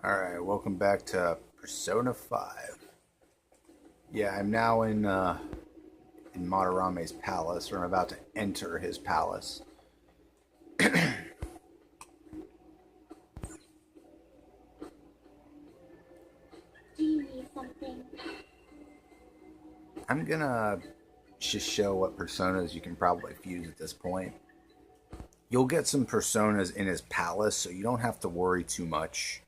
Alright, welcome back to Persona 5. Yeah, I'm now in Madarame's palace, or I'm about to enter his palace. Do you need something? I'm gonna just show what personas you can probably fuse at this point. You'll get some personas in his palace, so you don't have to worry too much.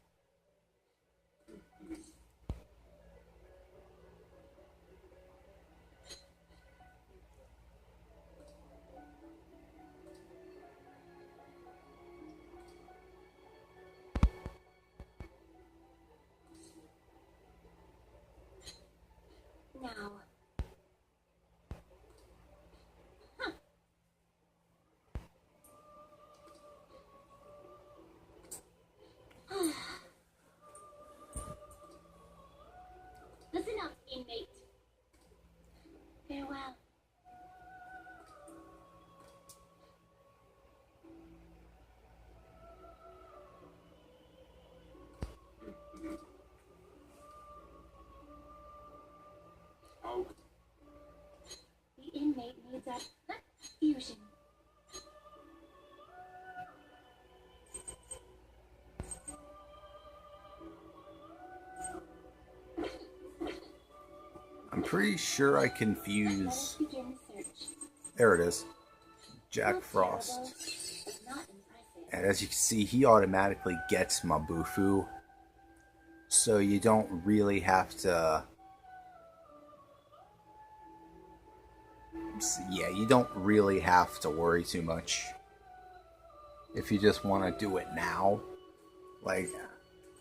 Now. Listen up, inmate. Farewell. Oh, The inmate needs a fusion. I'm pretty sure I can Let us fuse. begin search. There it is. Jack Not Frost. terrible, but not impressive. And as you can see, he automatically gets Mabufu. So you don't really have to. Yeah, you don't really have to worry too much. If you just want to do it now. Like,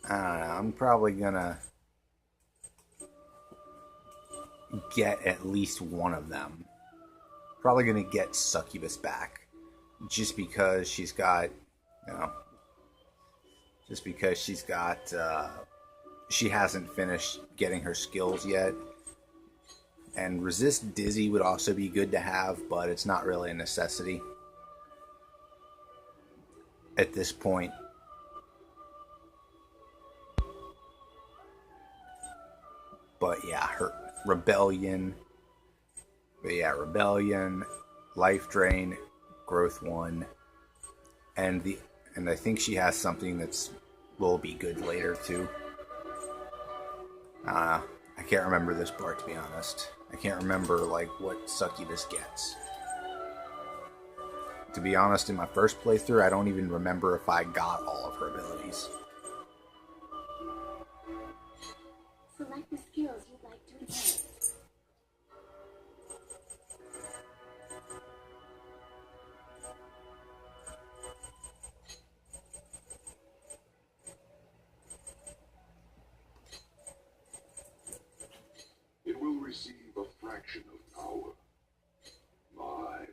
I don't know, I'm probably gonna get at least one of them. Probably gonna get Succubus back. Just because she's got, you know, just because she hasn't finished getting her skills yet. And Resist Dizzy would also be good to have, but it's not really a necessity at this point. But yeah, her Rebellion. But yeah, Rebellion, Life Drain, Growth 1, and I think she has something that's will be good later too. I can't remember this part, to be honest. I can't remember like what Succubus gets. To be honest, in my first playthrough, I don't even remember if I got all of her abilities. Select the skills you'd like to enhance. it will receive a fraction of power. My.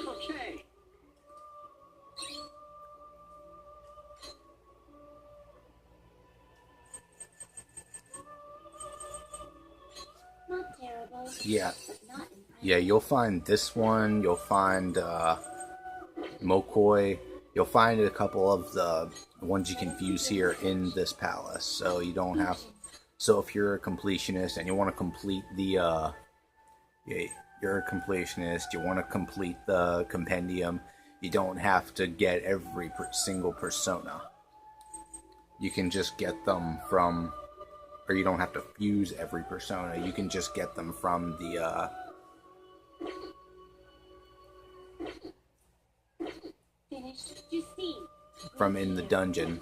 Okay. Not terrible. Yeah, But not impressive. yeah, you'll find this one. You'll find Mokoi. You'll find a couple of the ones you can fuse here in this palace, so you don't have. So if you're a completionist and you want to complete the, yeah, you're a completionist, you want to complete the compendium, you don't have to get every single persona. You can just get them from, or you don't have to fuse every persona. You can just get them from the, Finished to see. from in the dungeon.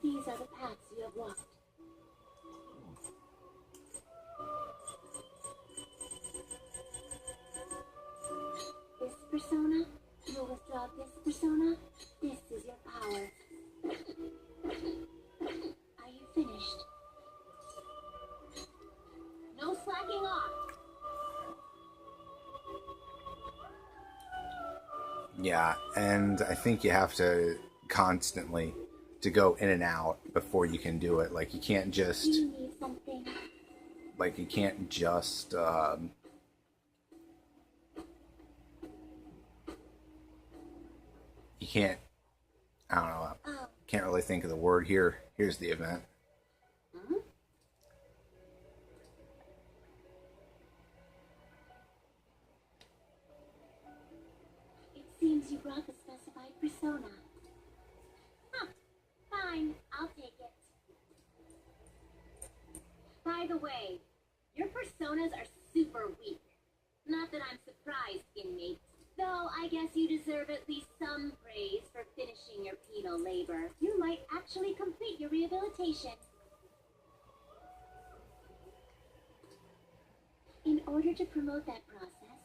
These are the paths you have walked. persona, you'll withdraw this persona. This is your power. Are you finished? No slacking off. Yeah, and I think you have to constantly to go in and out before you can do it. Like you can't just Do you need something? like you can't just you can't I don't know. Oh. Can't really think of the word here. Here's the event. Huh? It seems you brought the specified persona. Huh. Fine, I'll take it. By the way, your personas are super weak. Not that I'm surprised, inmate. Though I guess you deserve at least some praise for finishing your penal labor. You might actually complete your rehabilitation. In order to promote that process,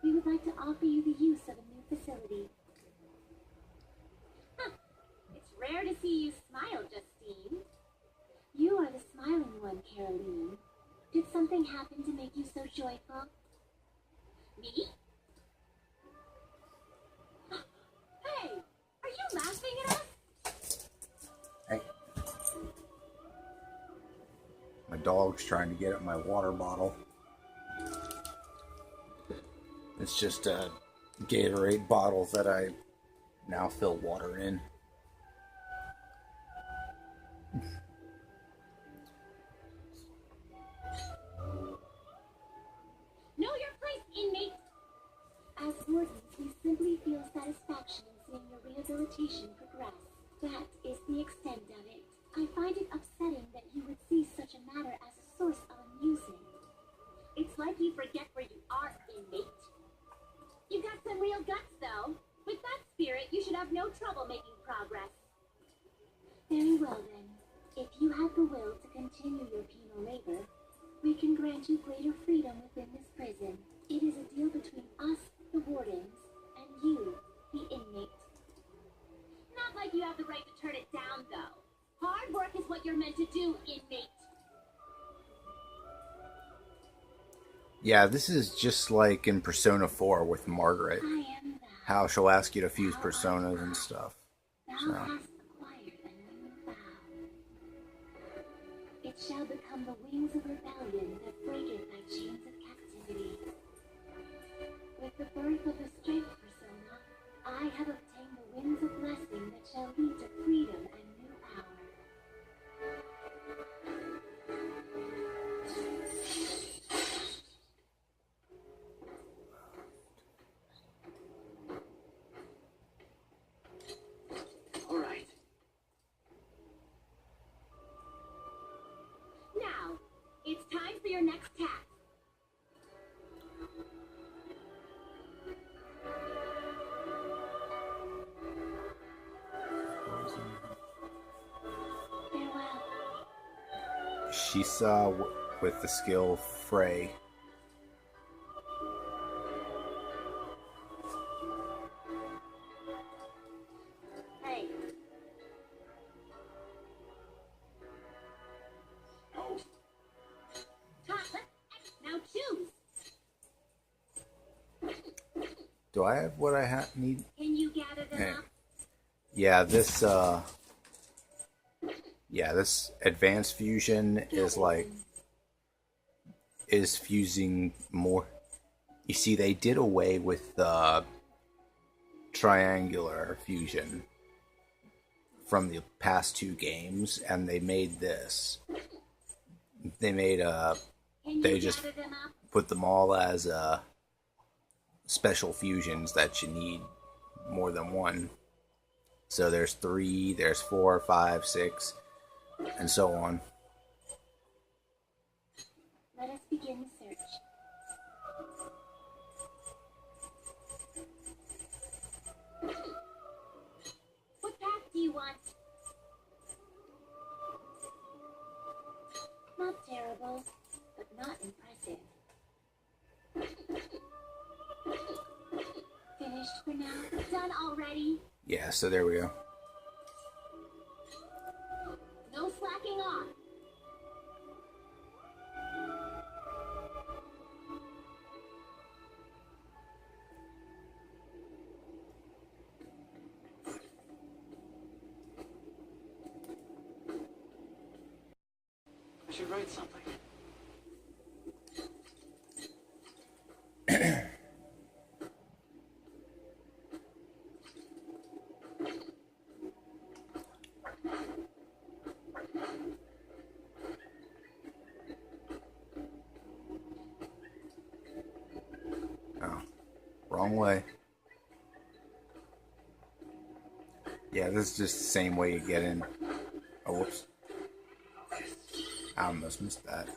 we would like to offer you the use of a new facility. Huh. It's rare to see you smile, Justine. You are the smiling one, Caroline. Did something happen to make you so joyful? Me? Hey, are you laughing at us? Hey. My dog's trying to get at my water bottle. It's just a Gatorade bottle that I now fill water in. Know your place, inmate! As wardens, we simply feel satisfaction in seeing your rehabilitation progress. That is the extent of it. I find it upsetting that you would see such a matter as a source of amusement. It's like you forget where you are, inmate. You've got some real guts, though. With that spirit, you should have no trouble making progress. Very well, then. If you have the will to continue your penal labor, we can grant you greater freedom within this prison. It is a deal between us, the wardens, and you, the inmate. Not like you have the right to turn it down, though. Hard work is what you're meant to do, inmate. Yeah, this is just like in Persona 4 with Margaret. I am thou. How she'll ask you to fuse personas and stuff. Thou So. hast acquired a new vow. It shall become the wings of rebellion that breaketh thy chains of captivity. With the birth of the strength persona, I have obtained the winds of blessing that shall lead to freedom and new power. All right. Now, it's time for your next task. Farewell. Shisa with the skill Frey. Hey, How Tot, now choose. Do I have what I need? Can you gather them Hey. up? Yeah, this this advanced fusion is like is fusing more. You see, they did away with the triangular fusion from the past two games, and they made this. They made Can They you just- gather them up? put them all as special fusions that you need more than one. So there's 3, there's 4, 5, 6, and so on. Let us begin the search. What path do you want? Not terrible, but not impressive. Finish. for now. Done already. Yeah, so there we go. No slacking off. I should write something. Oh, wrong way. Yeah, this is just the same way you get in. Oh, whoops. I almost missed that.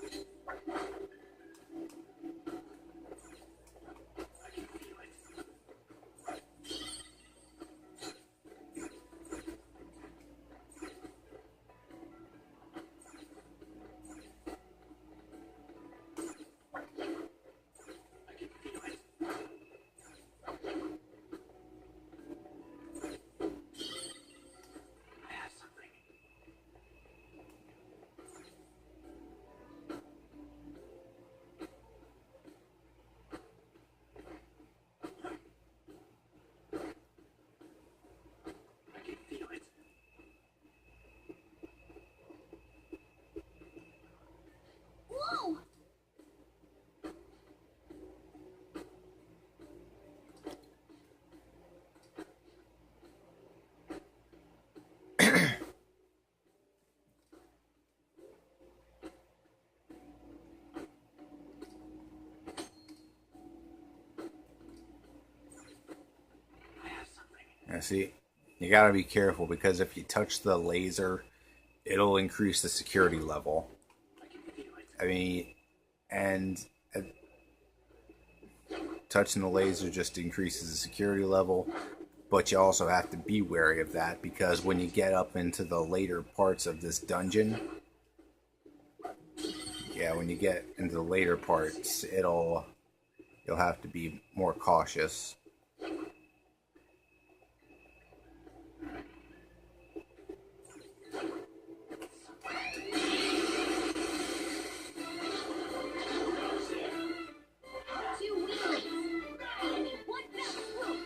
I have something. I can feel it. Whoa! I have something. Now, see, you gotta be careful because if you touch the laser, it'll increase the security level. I can feel it. I mean, and touching the laser just increases the security level, but you also have to be wary of that because when you get up into the later parts of this dungeon, yeah, when you get into the later parts, you'll have to be more cautious. Two wheelers. Enemy one fell swoop.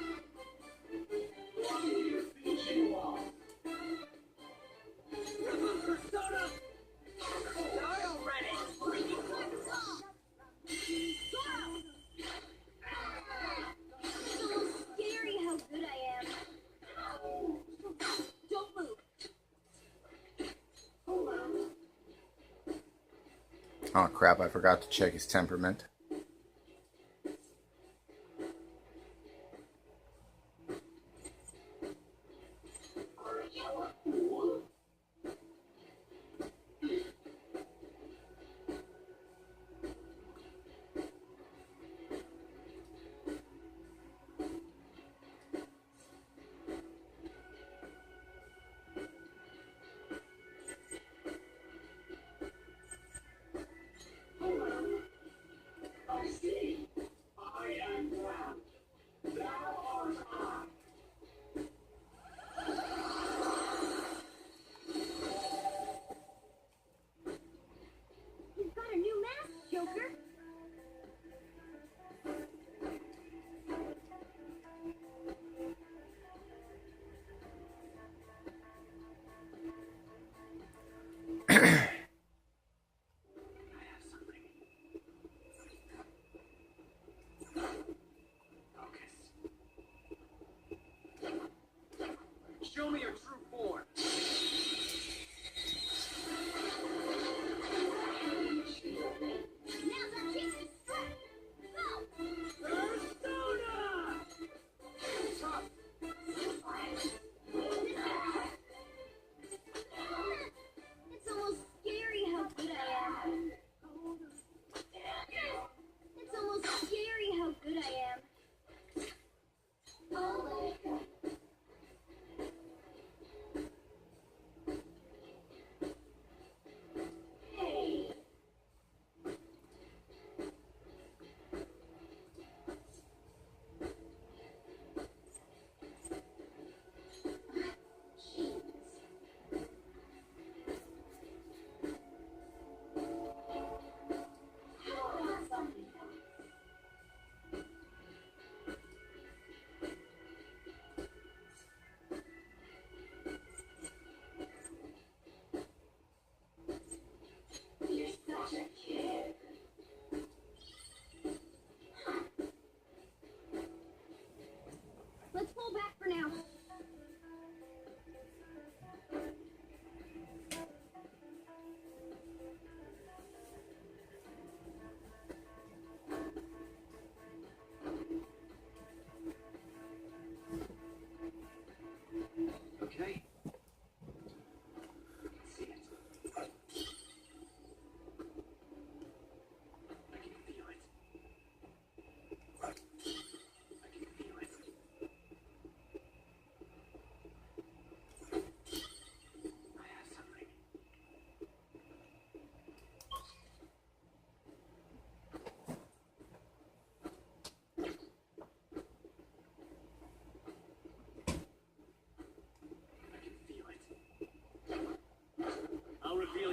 It's a little scary how good I am. Don't move. Oh crap, I forgot to check his temperament. You've got a new mask, Joker. I have something. Focus. Show me your true form. Now's our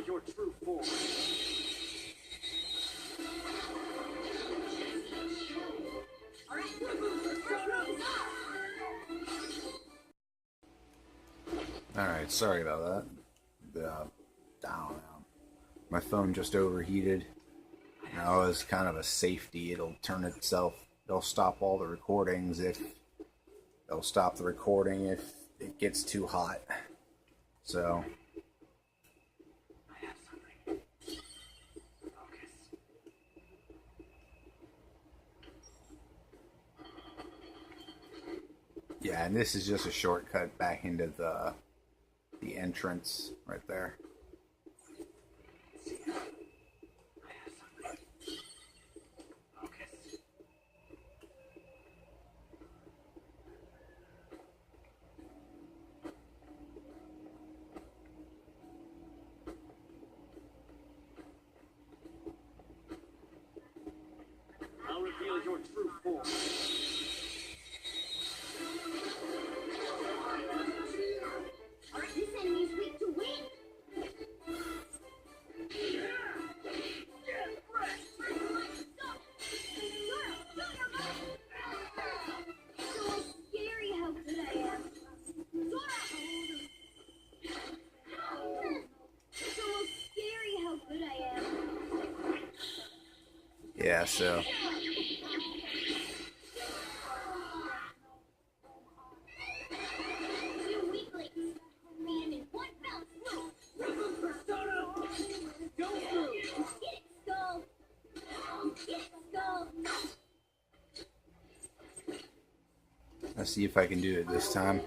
your true form. Alright, sorry about that. I don't know. My phone just overheated. Now as kind of a safety, it'll stop all the recordings if it'll stop the recording if it gets too hot. So I have something. Focus. yeah, and this is just a shortcut back into the entrance right there. I have something. Focus. I'll reveal your true form. This enemy's weak to wind. So scary how good I am. It's almost scary how good I am. Yeah, so Two weaklings. Man in one fell swoop. Don't move! Get it, Skull. Get it, Skull. let's see if I can do it this time.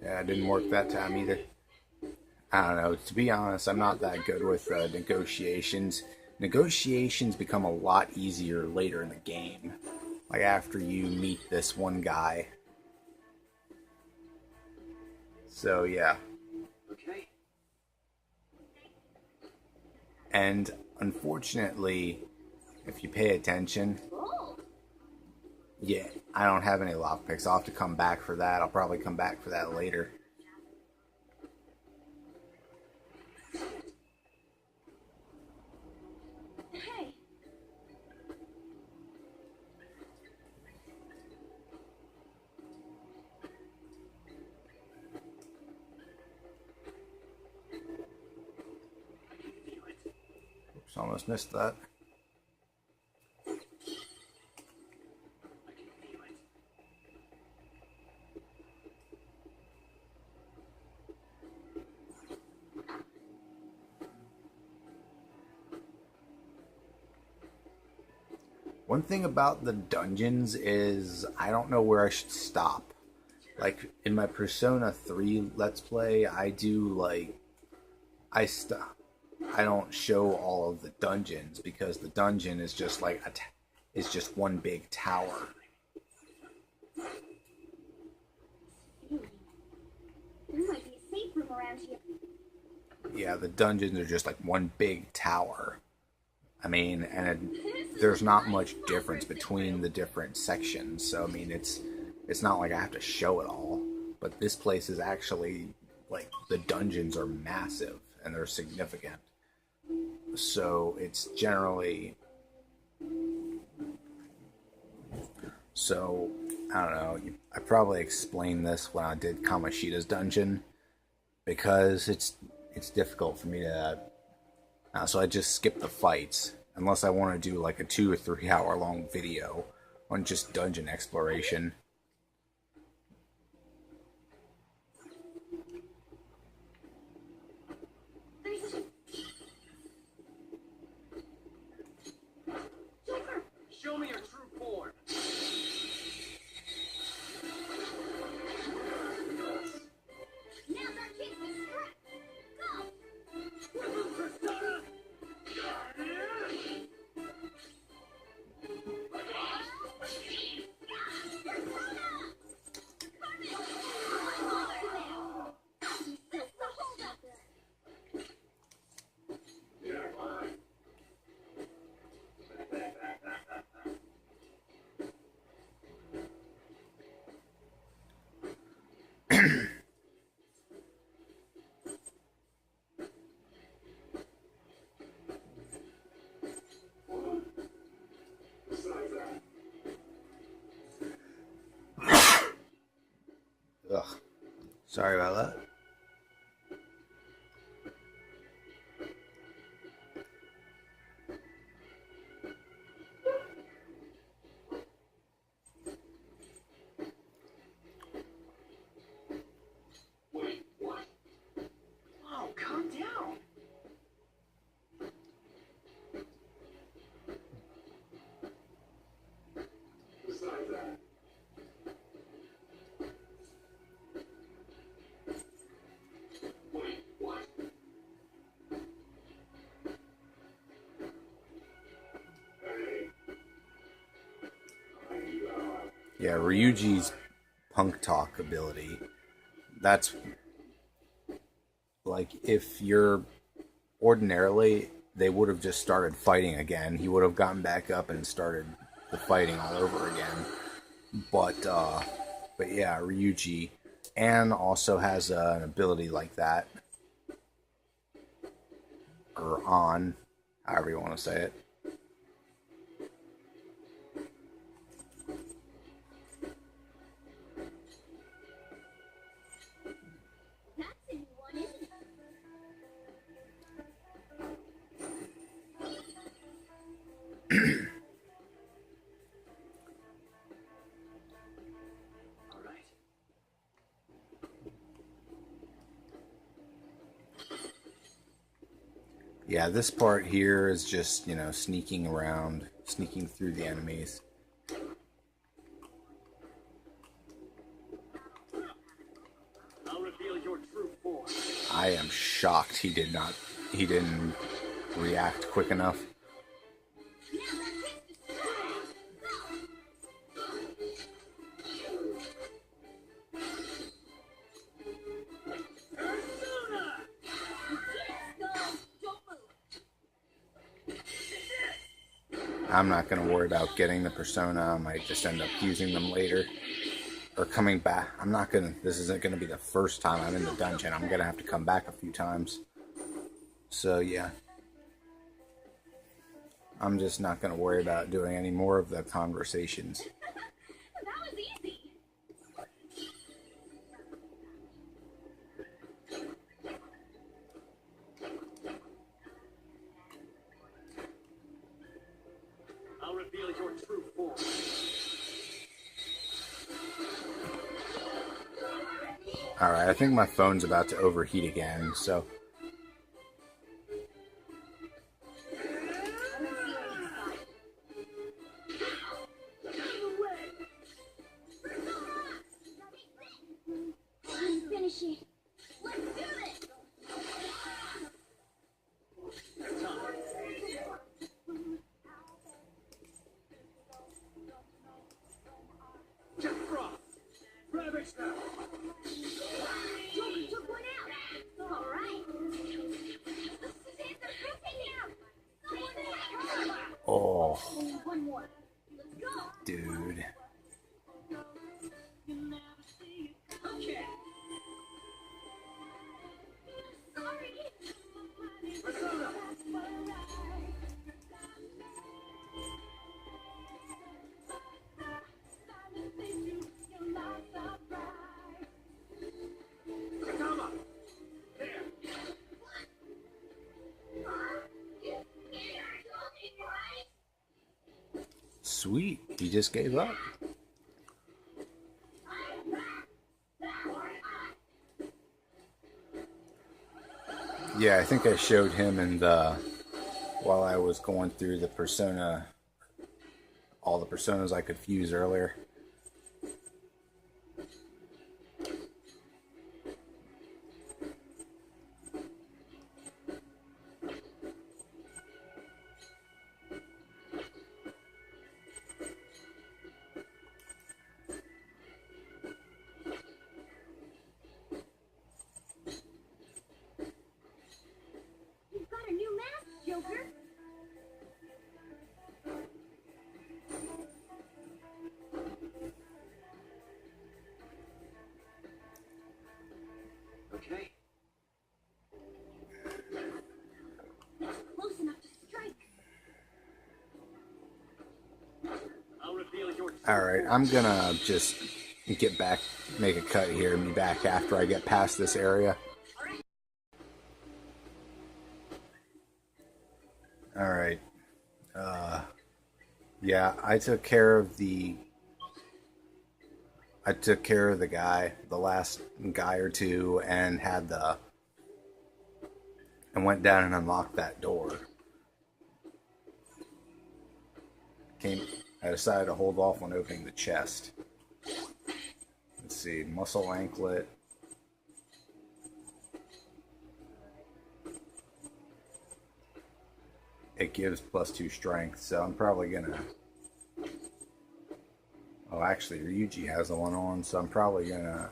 Yeah, it didn't work that time either. I don't know. To be honest, I'm not that good with negotiations. Negotiations become a lot easier later in the game. Like after you meet this one guy. So yeah. Okay. And unfortunately, if you pay attention, Oh, yeah, I don't have any lockpicks. I'll have to come back for that. I'll probably come back for that later. hey. I can feel it. Oops, almost missed that. I can feel it. One thing about the dungeons is I don't know where I should stop. Like in my Persona 3 Let's Play, I do like I don't show all of the dungeons because the dungeon is just like is just one big tower. There might be a safe room around here. Yeah, the dungeons are just like one big tower. I mean, there's not much difference between the different sections. So I mean, it's not like I have to show it all. But this place is actually like the dungeons are massive and they're significant. So it's generally so I don't know. I probably explained this when I did Kamoshida's dungeon because it's difficult for me to. So I just skip the fights unless I want to do like a 2 or 3 hour long video on just dungeon exploration. Show me your true form. Ugh. Sorry about that. Oh, calm down. Besides that, wait, what? Hey. Yeah, Ryuji's punk talk ability. That's like if you're ordinarily they would have just started fighting again. He would have gotten back up and started the fighting all over again. But yeah, Ryuji and also has an ability like that, or on, however you want to say it. That's a new one, isn't it? All right. Yeah, this part here is just, sneaking around, sneaking through the enemies. I'll reveal your true form. I am shocked he didn't react quick enough. I'm not going to worry about getting the persona. I might just end up using them later. Or coming back. This isn't going to be the first time I'm in the dungeon. I'm going to have to come back a few times. So, yeah. I'm just not going to worry about doing any more of the conversations. That was easy. I'll reveal your true form. Alright, I think my phone's about to overheat again, so... Finish it. Let's do this. Jack Frost! Ravage now! Joker took one out. All right. The Suzannes are dropping out. Someone take her. Oh, Only one more. Let's go. dude. Okay! Sorry. Persona! Sakama! There! Sweet, he just gave up. Yeah, I think I showed him while I was going through the persona, all the personas I could fuse earlier. You've got a new mask, Joker. Okay. Close enough to strike. I'll reveal your truth. Alright, I'm gonna just get back, make a cut here, and be back after I get past this area. Alright. Yeah, I took care of the guy, the last guy or two, and and went down and unlocked that door. I decided to hold off on opening the chest. Let's see, muscle anklet. It gives +2 strength, so I'm probably gonna... Oh, actually, Ryuji has the one on, so I'm probably gonna...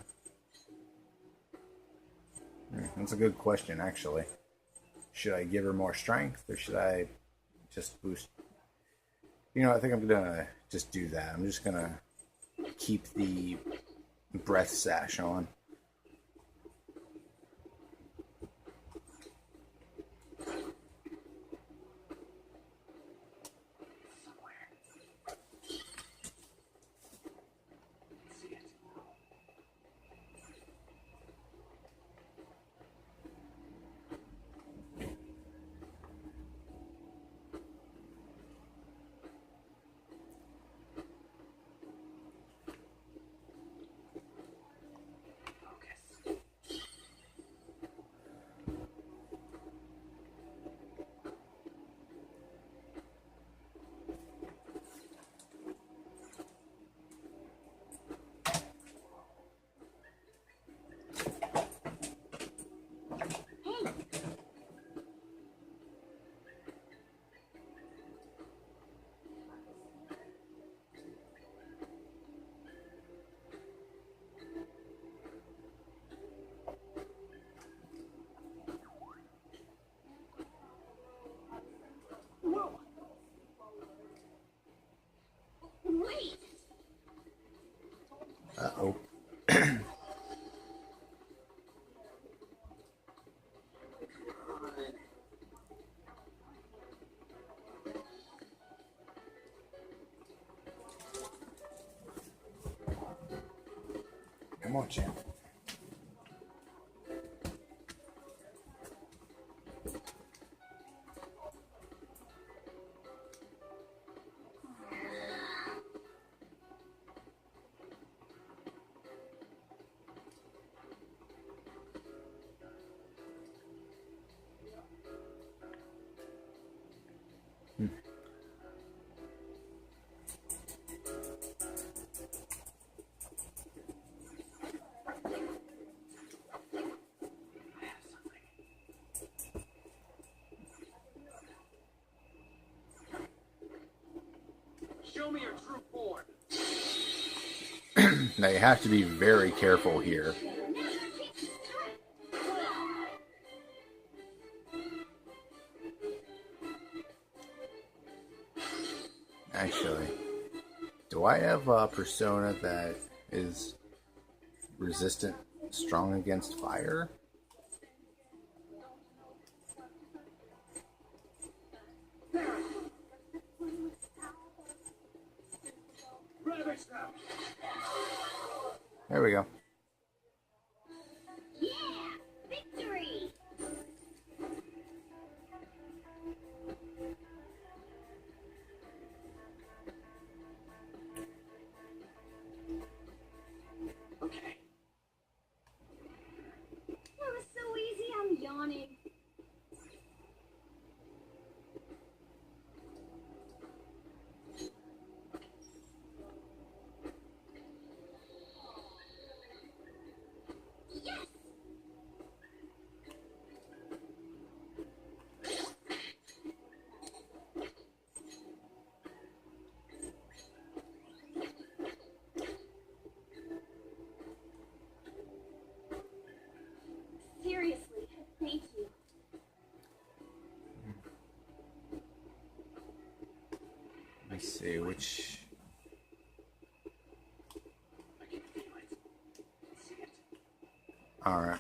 That's a good question, actually. Should I give her more strength, or should I just boost... You know, I think I'm gonna just do that. I'm just gonna keep the breath sash on. Whoa! Wait! Uh-oh. Come on, champ. Show me your true form. Now you have to be very careful here. Actually, do I have a persona that is resistant, strong against fire? Ravage them. There we go. Yeah! Victory! Okay. That was so easy, I'm yawning. Yes! Seriously, thank you. Let me see which. I can feel it. See it. Alright.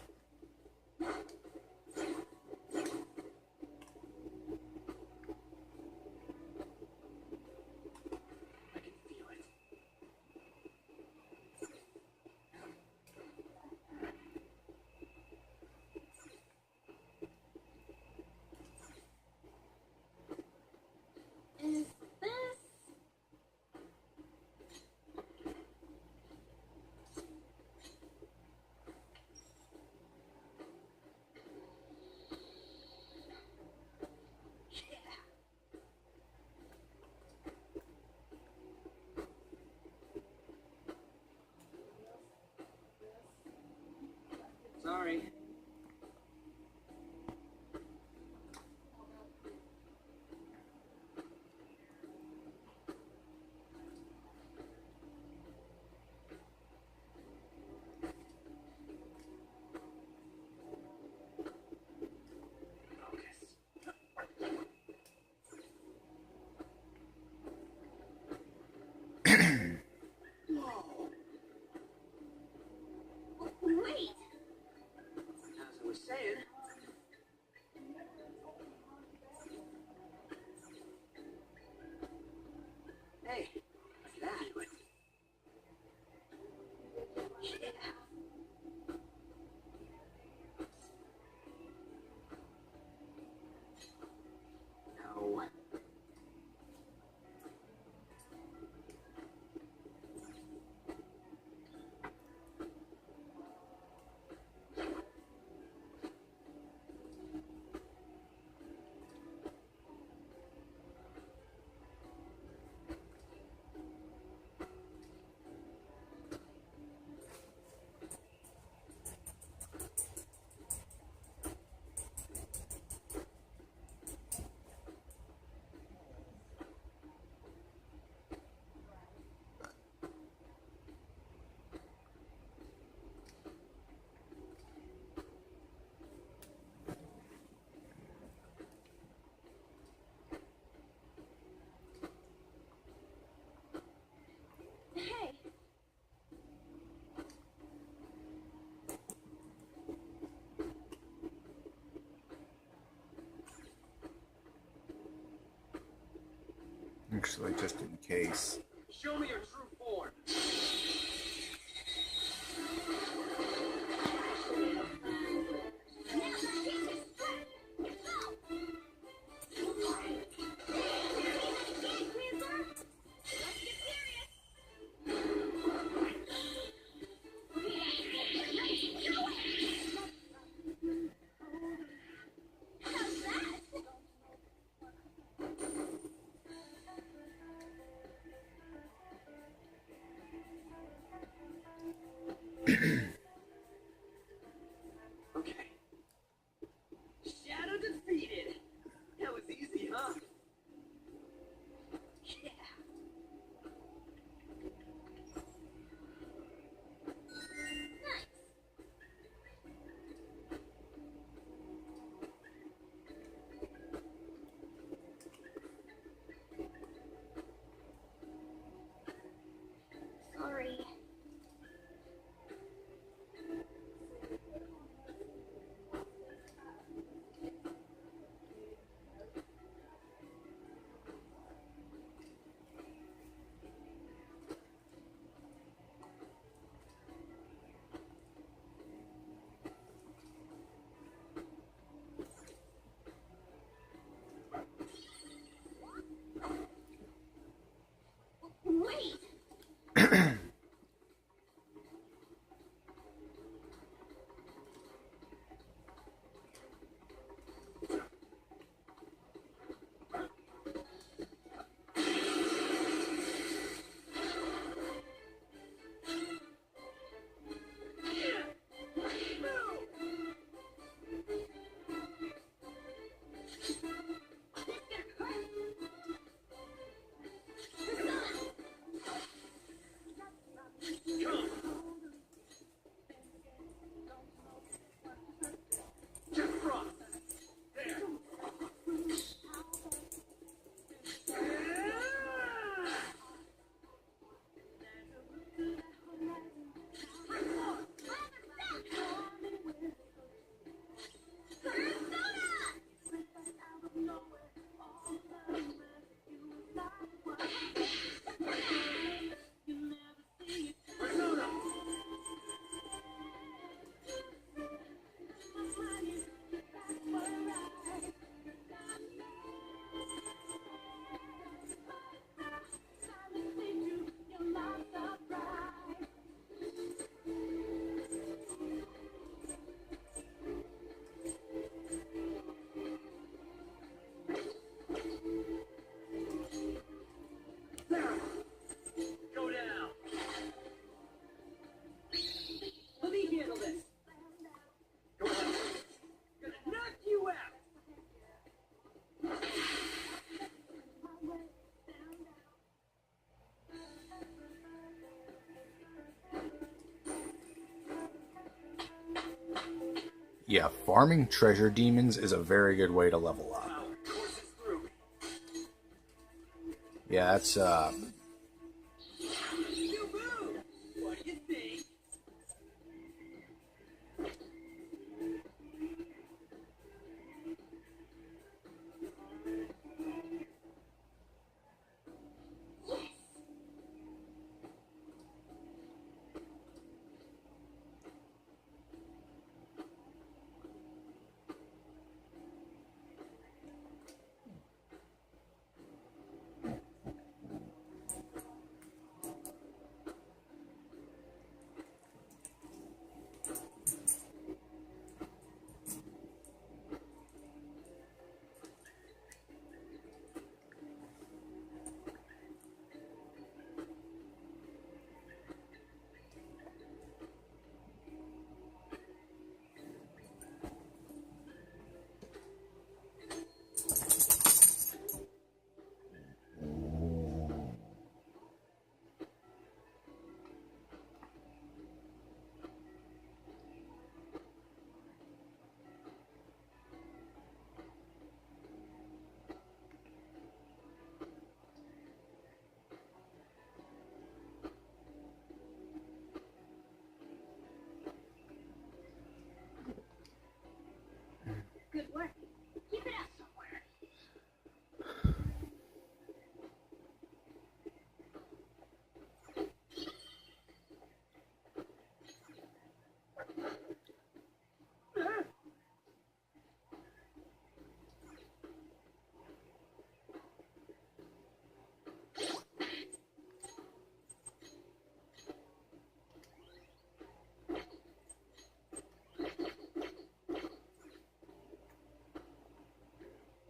Actually, just in case. Show me your true form. Okay. Shadow defeated. That was easy, huh? Yeah. Sorry. Wait! Just cross. There. Persona. There. Go down. Let me handle this. Go ahead. Gonna knock you out. Yeah, farming treasure demons is a very good way to level up. Power courses through me. Yeah, that's You move. What do you think?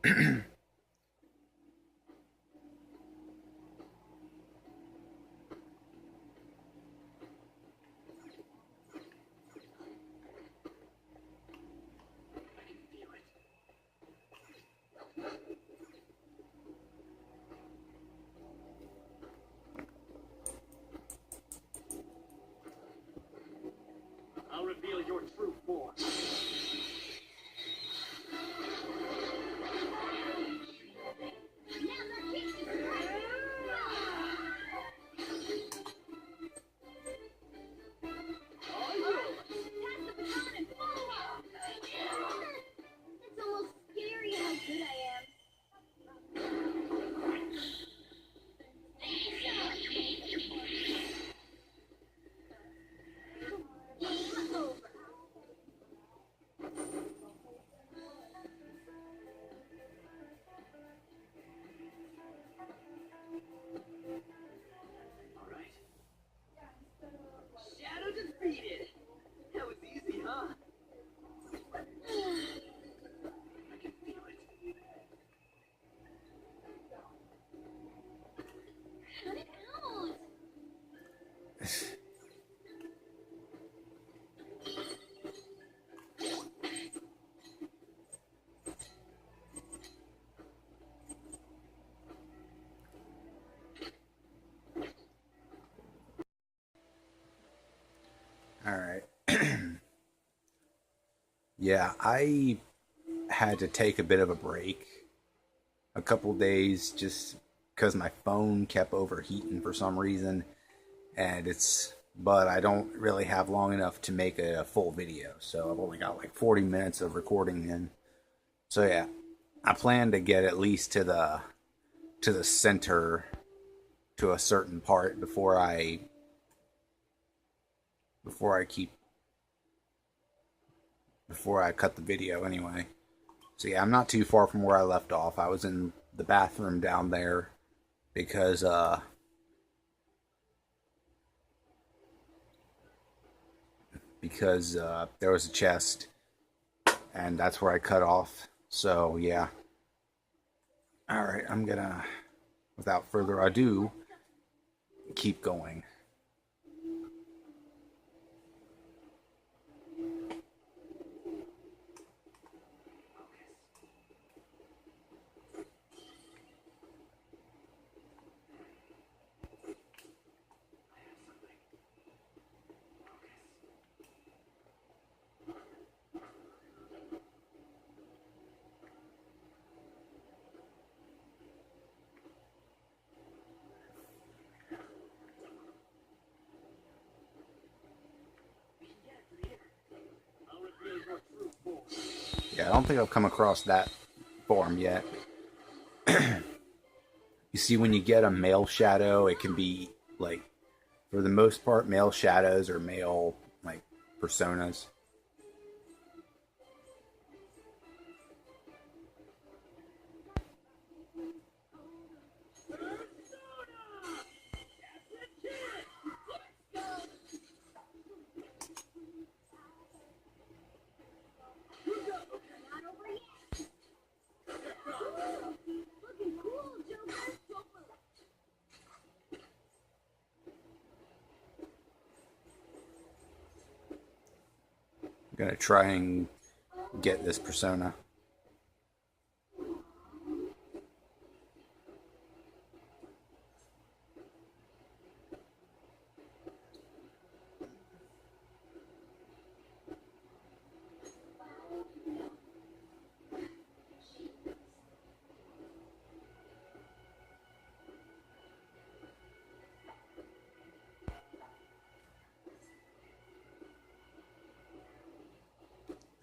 I'll reveal your true form. It's almost scary how good I am. Game over. All right. Shadow defeated. That was easy, huh? I can feel it. Cut it out. All right. Yeah, I had to take a bit of a break, a couple days, just because my phone kept overheating for some reason, and but I don't really have long enough to make a full video, so I've only got like 40 minutes of recording in. So yeah, I plan to get at least to the center, to a certain part before I cut the video anyway. So yeah, I'm not too far from where I left off. I was in the bathroom down there because there was a chest, and that's where I cut off. So yeah. All right, I'm gonna, without further ado, keep going. Yeah, I don't think I've come across that form yet. You see, when you get a male shadow, it can be like, for the most part, male shadows or male like personas. Not over yet. Looking cool, Joker. I'm gonna try and get this persona.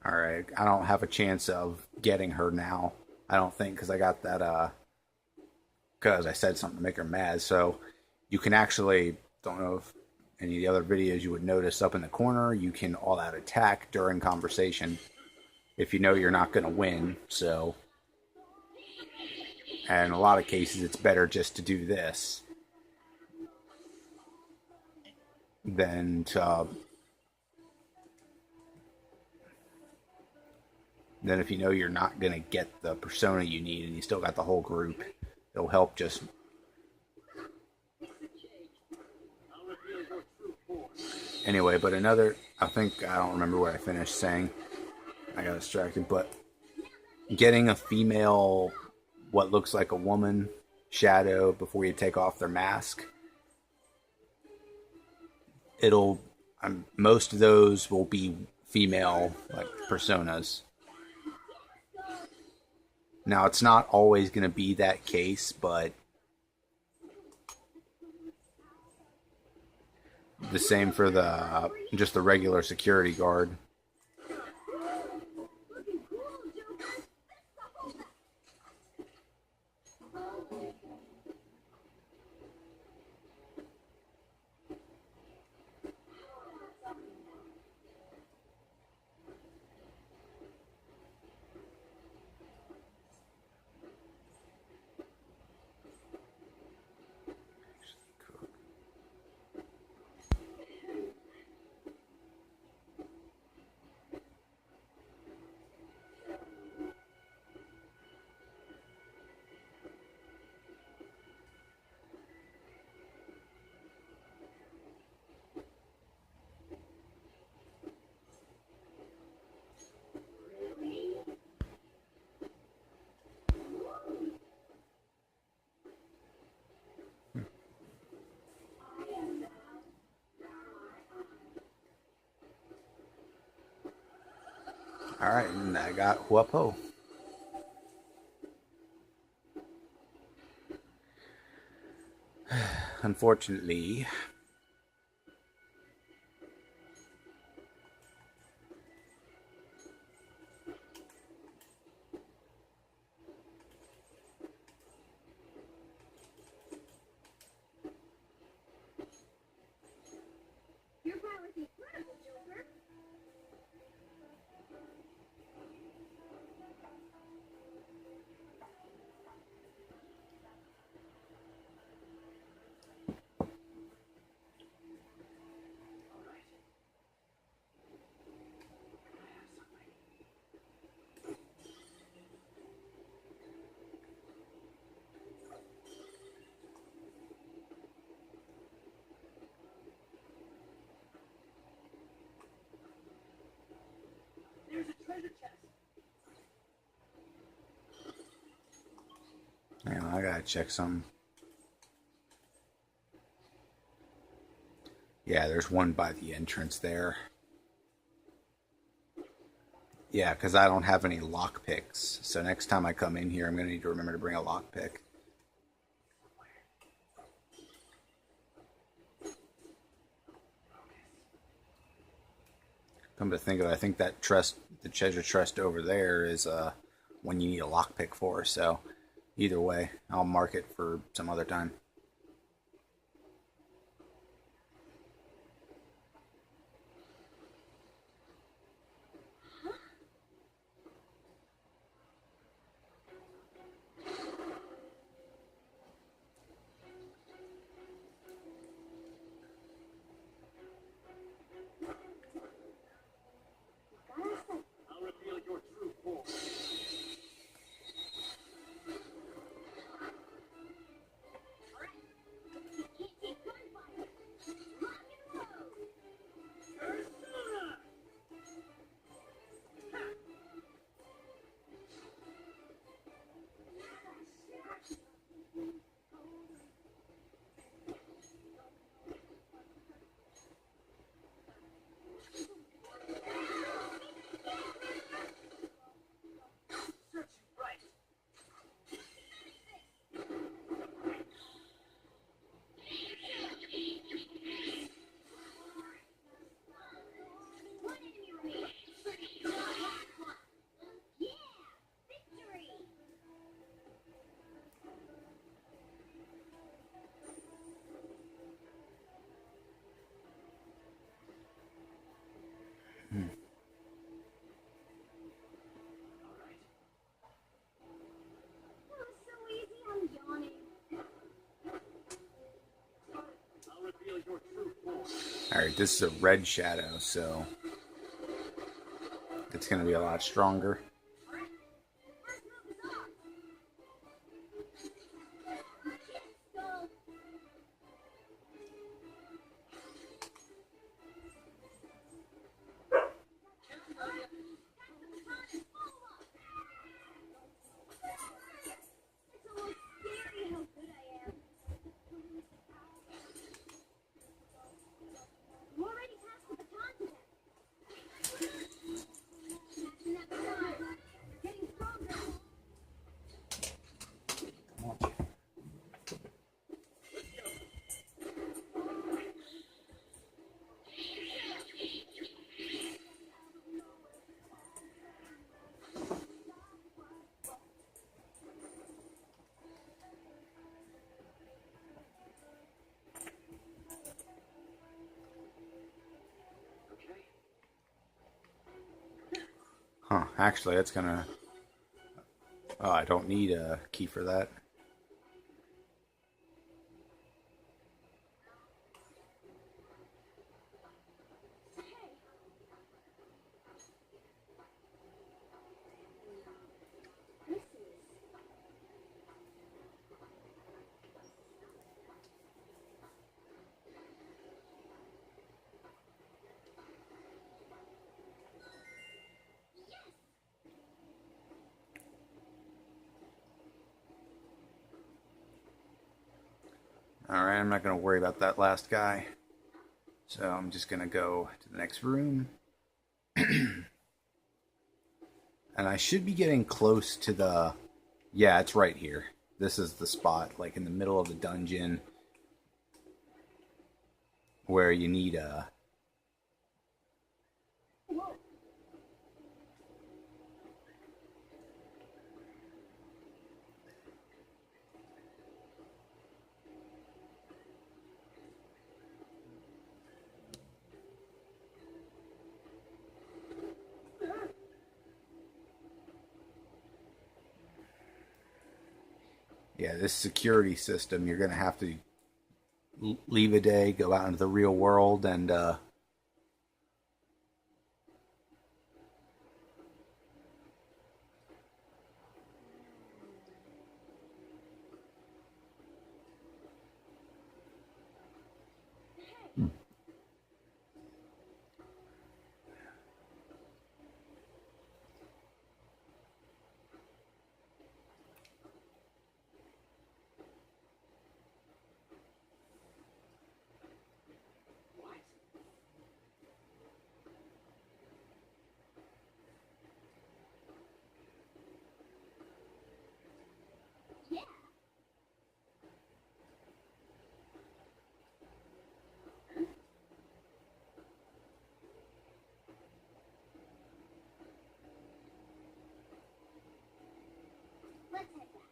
Alright, I don't have a chance of getting her now. I don't think, because I got that, because I said something to make her mad. So you can actually, don't know if any of the other videos you would notice up in the corner, you can all out attack during conversation if you know you're not going to win. So, and in a lot of cases, it's better just to do this than to Then if you know you're not going to get the persona you need and you still got the whole group, it'll help just... Anyway, but another... I don't remember what I finished saying. I got distracted, but getting a female, what looks like a woman, shadow before you take off their mask, most of those will be female, like, personas. Now, it's not always going to be that case, but the same for just the regular security guard. Alright, and I got Huapo. Unfortunately, Your power is incredible, Joker. There's a treasure chest. hang on, I gotta check some. Yeah, there's one by the entrance there. Yeah, because I don't have any lockpicks. So next time I come in here, I'm going to need to remember to bring a lockpick. Come to think of it, I think that the treasure chest over there is one you need a lockpick for. So either way, I'll mark it for some other time. I'll reveal your true form. Persona! Search right. One enemy remaining. Yeah! Victory! That was so easy, I'm yawning. I'll reveal your true form. Alright, this is a red shadow, so it's going to be a lot stronger. Huh, actually, that's gonna... Oh, I don't need a key for that. Alright, I'm not going to worry about that last guy. So I'm just going to go to the next room. And I should be getting close to the... Yeah, it's right here. This is the spot, like in the middle of the dungeon, where you need a... Yeah, this security system, you're going to have to leave a day, go out into the real world, and Yeah. Let's head back.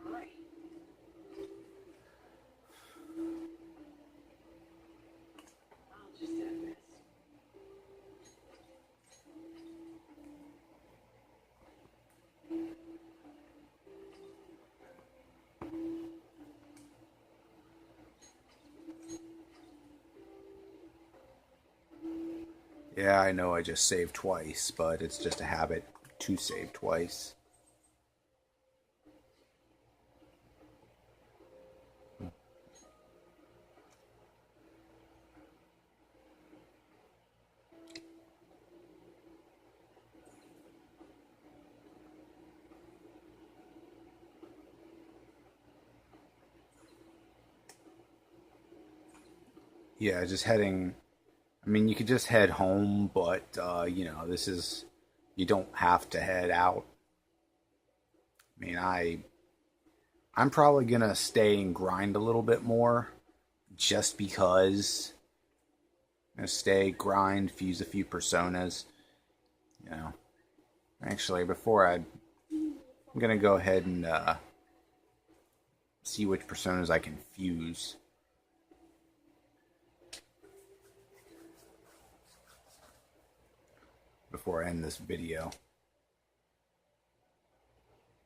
Alright. I'll just have this. yeah, I know I just saved twice, but it's just a habit to save twice. Yeah, just heading... I mean, you could just head home, but, you know, this is... You don't have to head out. I mean, I'm probably gonna stay and grind a little bit more, just because. I'm gonna stay, grind, fuse a few personas. You know, actually, I'm gonna go ahead and see which personas I can fuse before I end this video.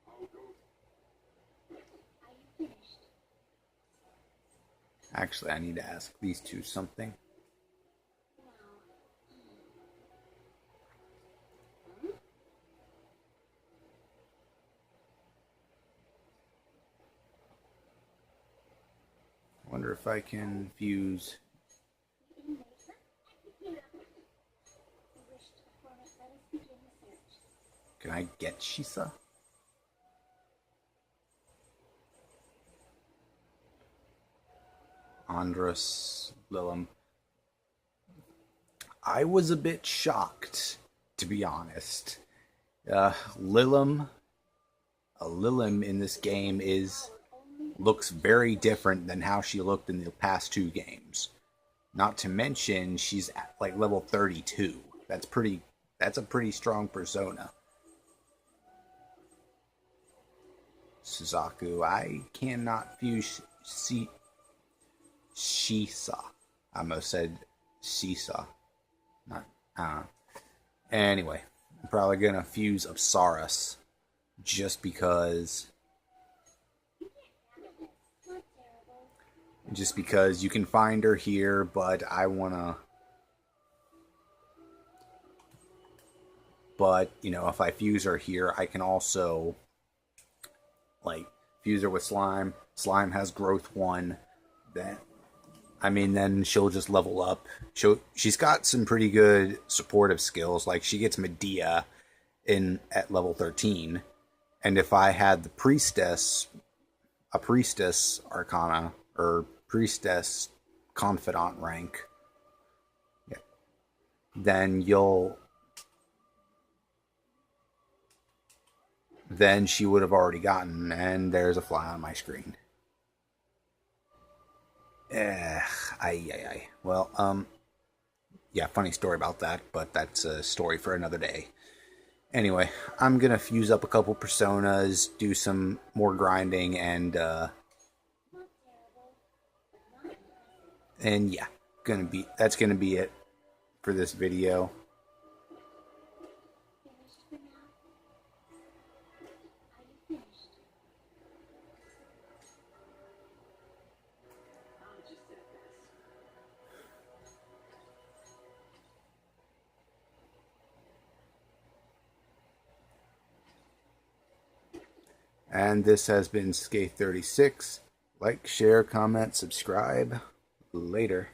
Are you finished? Actually, I need to ask these two something. I wonder if I can fuse... Inmate, execute. You wish to perform it, let us begin the search. Can I get Shisa? Andros, Lilum. I was a bit shocked, to be honest. Lilim, Lilim in this game looks very different than how she looked in the past two games. Not to mention, she's at like level 32. That's a pretty strong persona. Suzaku, I cannot fuse Shisa. I almost said Shisa. Not, Anyway, I'm probably gonna fuse Apsaras just because. Just because you can find her here, but I wanna. But, you know, if I fuse her here, I can also, like, fuse her with Slime. Slime has growth 1. Then she'll just level up. She's got some pretty good supportive skills. Like, she gets Medea at level 13. And if I had the Priestess Arcana, or Priestess Confidant rank, yeah, then she would have already gotten, and there's a fly on my screen. Well, yeah, funny story about that, but that's a story for another day. Anyway, I'm gonna fuse up a couple personas, do some more grinding, and yeah, that's gonna be it for this video. And this has been Skate36. Like, share, comment, subscribe. Later.